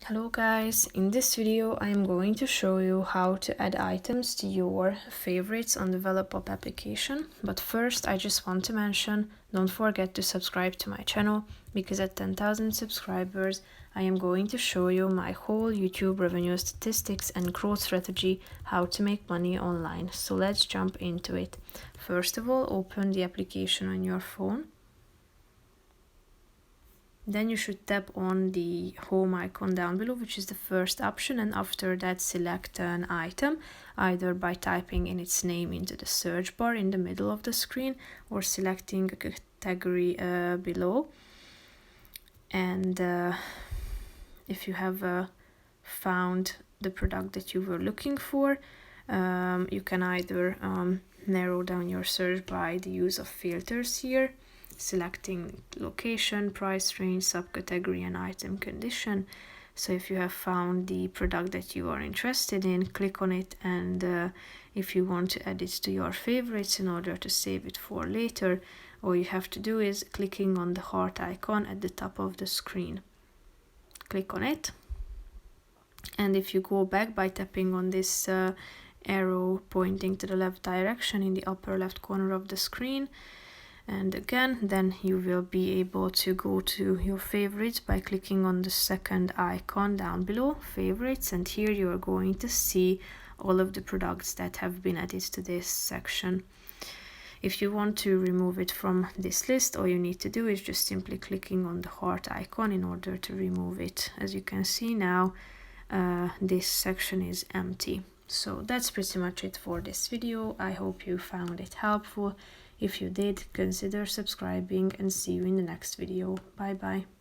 Hello guys, in this video I am going to show you how to add items to your favorites on the Wallapop application. But first I just want to mention, don't forget to subscribe to my channel, because at 10,000 subscribers I am going to show you my whole YouTube revenue statistics and growth strategy, how to make money online. So let's jump into it. First of all, open the application on your phone. Then you should tap on the home icon down below, which is the first option, and after that select an item, either by typing in its name into the search bar in the middle of the screen or selecting a category below. And if you have found the product that you were looking for, you can either narrow down your search by the use of filters here, selecting location, price range, subcategory and item condition. So if you have found the product that you are interested in, click on it, and if you want to add it to your favorites in order to save it for later, all you have to do is clicking on the heart icon at the top of the screen. Click on it, and if you go back by tapping on this arrow pointing to the left direction in the upper left corner of the screen, and again, then you will be able to go to your favorites by clicking on the second icon down below, favorites, and here you are going to see all of the products that have been added to this section. If you want to remove it from this list, all you need to do is just simply clicking on the heart icon in order to remove it. As you can see now, this section is empty. So that's pretty much it for this video. I hope you found it helpful. If you did, consider subscribing, and see you in the next video. Bye bye.